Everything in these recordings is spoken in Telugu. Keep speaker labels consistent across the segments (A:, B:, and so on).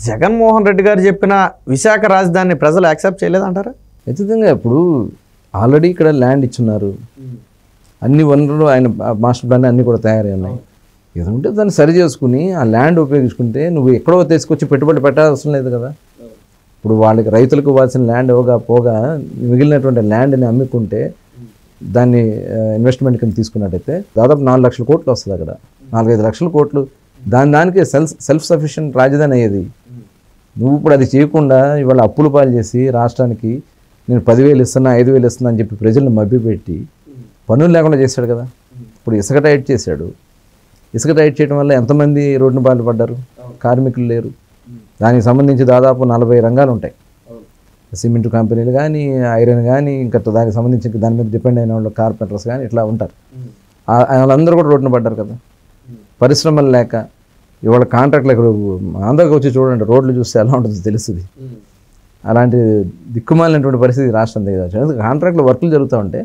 A: జగన్మోహన్ రెడ్డి గారు చెప్పిన విశాఖ రాజధానిని ప్రజలు యాక్సెప్ట్ చేయలేదంటారా?
B: ఖచ్చితంగా. ఇప్పుడు ఆల్రెడీ ఇక్కడ ల్యాండ్ ఇచ్చున్నారు, అన్ని వనరులు ఆయన మాస్టర్ ప్లాన్ అన్నీ కూడా తయారై ఉన్నాయి. ఏదంటే దాన్ని సరి చేసుకుని ఆ ల్యాండ్ ఉపయోగించుకుంటే నువ్వు ఎక్కడో తీసుకొచ్చి పెట్టుబడి పెట్టాల్సిన లేదు కదా. ఇప్పుడు వాళ్ళకి రైతులకు ఇవ్వాల్సిన ల్యాండ్ పోగా మిగిలినటువంటి ల్యాండ్ని అమ్ముకుంటే దాన్ని ఇన్వెస్ట్మెంట్ కింద తీసుకున్నట్టయితే దాదాపు 4 లక్షల కోట్లు వస్తుంది. అక్కడ 4-5 లక్షల కోట్లు దానికి సెల్ఫ్ సఫిషియెంట్ రాజధాని అయ్యేది. నువ్వు ఇప్పుడు అది చేయకుండా ఇవాళ అప్పులు పాలు చేసి రాష్ట్రానికి నేను 10,000 ఇస్తున్నా 5,000 ఇస్తున్నా అని చెప్పి ప్రజలను మభ్యపెట్టి పనులు లేకుండా చేశాడు కదా. ఇప్పుడు ఇసుక టైట్ చేశాడు. ఇసుక టైట్ చేయడం వల్ల ఎంతమంది రోడ్డును బాధ పడ్డారు? కార్మికులు లేరు. దానికి సంబంధించి దాదాపు 40 రంగాలు ఉంటాయి. సిమెంట్ కంపెనీలు కానీ, ఐరన్ కానీ, ఇంకా దానికి సంబంధించి దాని మీద డిపెండ్ అయిన వాళ్ళు కార్పెంటర్స్ కానీ ఇట్లా ఉంటారు. వాళ్ళందరూ కూడా రోడ్డున పడ్డారు కదా. పరిశ్రమలు లేక ఇవాళ కాంట్రాక్ట్లు ఇక్కడ ఆంధ్రాకి వచ్చి చూడండి, రోడ్లు చూస్తే ఎలా ఉంటుందో తెలుస్తుంది. అలాంటి దిక్కుమాలినటువంటి పరిస్థితి రాష్ట్రం దగ్గర. కాంట్రాక్ట్లో వర్కులు జరుగుతూ ఉంటే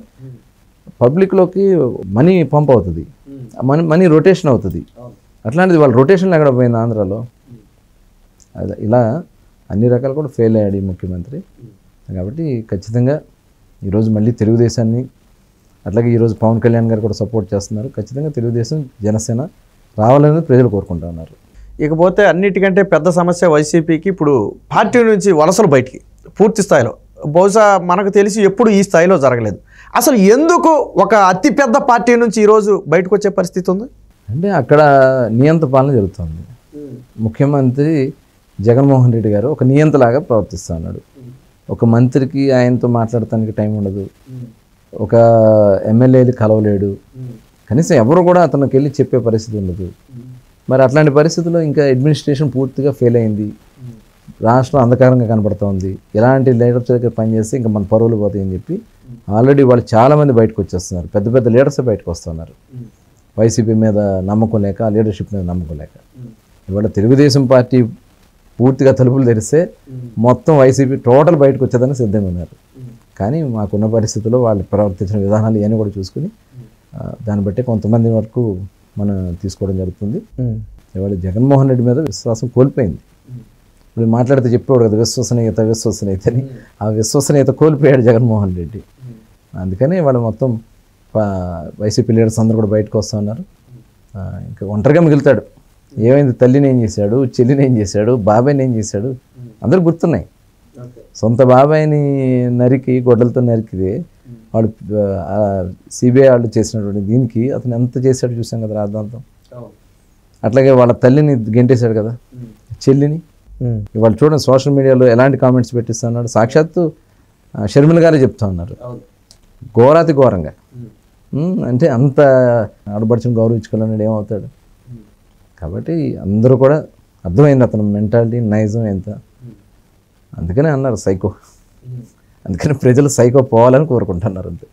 B: పబ్లిక్లోకి మనీ పంప్ అవుతుంది, మనీ రొటేషన్ అవుతుంది. అట్లాంటిది వాళ్ళ రొటేషన్ ఎక్కడ పోయింది ఆంధ్రాలో? అదే ఇలా అన్ని రకాలు కూడా ఫెయిల్ అయ్యాడు ఈ ముఖ్యమంత్రి. కాబట్టి ఖచ్చితంగా ఈరోజు మళ్ళీ తెలుగుదేశాన్ని, అట్లాగే ఈరోజు పవన్ కళ్యాణ్ గారు కూడా సపోర్ట్ చేస్తున్నారు. ఖచ్చితంగా తెలుగుదేశం జనసేన రావాలని ప్రజలు కోరుకుంటూ ఉన్నారు.
A: ఇకపోతే అన్నిటికంటే పెద్ద సమస్య వైసీపీకి ఇప్పుడు పార్టీ నుంచి వలసలు బయటికి పూర్తి స్థాయిలో, బహుశా మనకు తెలిసి ఎప్పుడు ఈ స్థాయిలో జరగలేదు. అసలు ఎందుకు ఒక అతిపెద్ద పార్టీ నుంచి ఈరోజు బయటకు వచ్చే పరిస్థితి ఉంది
B: అంటే అక్కడ నియంత పాలన జరుగుతుంది. ముఖ్యమంత్రి జగన్మోహన్ రెడ్డి గారు ఒక నియంతలాగా ప్రవర్తిస్తూ ఉన్నాడు. ఒక మంత్రికి ఆయనతో మాట్లాడటానికి టైం ఉండదు, ఒక ఎమ్మెల్యేలు కలవలేడు, కనీసం ఎవరు కూడా అతనికి వెళ్ళి చెప్పే పరిస్థితి ఉండదు. మరి అట్లాంటి పరిస్థితుల్లో ఇంకా అడ్మినిస్ట్రేషన్ పూర్తిగా ఫెయిల్ అయింది. రాష్ట్రం అంధకారంగా కనబడుతోంది. ఎలాంటి లీడర్స్ దగ్గర పనిచేస్తే ఇంకా మన పరువులు పోతాయని చెప్పి ఆల్రెడీ వాళ్ళు చాలామంది బయటకు వచ్చేస్తున్నారు. పెద్ద పెద్ద లీడర్సే బయటకు వస్తున్నారు. వైసీపీ మీద నమ్మకం లేక, లీడర్షిప్ మీద నమ్మకం లేక. ఇవాళ తెలుగుదేశం పార్టీ పూర్తిగా తలుపులు తెరిస్తే మొత్తం వైసీపీ టోటల్ బయటకు వచ్చేదని సిద్ధంగా ఉన్నారు. కానీ మాకున్న పరిస్థితుల్లో వాళ్ళు ప్రవర్తించిన విధానాలు ఇవన్నీ కూడా చూసుకుని దాన్ని బట్టి కొంతమంది వరకు మనం తీసుకోవడం జరుగుతుంది. ఇవాళ జగన్మోహన్ రెడ్డి మీద విశ్వాసం కోల్పోయింది. ఇప్పుడు మాట్లాడితే చెప్పేవాడు కదా విశ్వసనీయత అని. ఆ విశ్వసనీయత కోల్పోయాడు జగన్మోహన్ రెడ్డి. అందుకని వాళ్ళు మొత్తం వైసీపీ లీడర్స్ అందరూ కూడా బయటకు వస్తూ ఉన్నారు. ఇంకా ఒంటరిగా మిగులుతాడు. ఏమైంది, తల్లిని ఏం చేశాడు, చెల్లిని ఏం చేశాడు, బాబాయ్ని ఏం చేశాడు అందరూ గుర్తున్నాయి. సొంత బాబాయిని నరికి గొడ్డలతో నరికితే వాడు సిబిఐ వాళ్ళు చేసినటువంటి దీనికి అతను ఎంత చేశాడు చూసాం కదా రాద్ధాంతం. అట్లాగే వాళ్ళ తల్లిని గెంటేశాడు కదా, చెల్లిని. ఇవాళ చూడండి సోషల్ మీడియాలో ఎలాంటి కామెంట్స్ పెట్టిస్తున్నాడు. సాక్షాత్తు షర్మిల గారే చెప్తా ఉన్నారు ఘోరాతి ఘోరంగా. అంటే అంత ఆడబడుచుని గౌరవించుకోవాలన్నాడు, ఏమవుతాడు? కాబట్టి అందరూ కూడా అర్థమైంది అతను మెంటాలిటీ నైజం ఎంత. అందుకనే అన్నారు సైకో. అందుకని ప్రజలు సైకో పోవాలని కోరుకుంటున్నారు అంతే.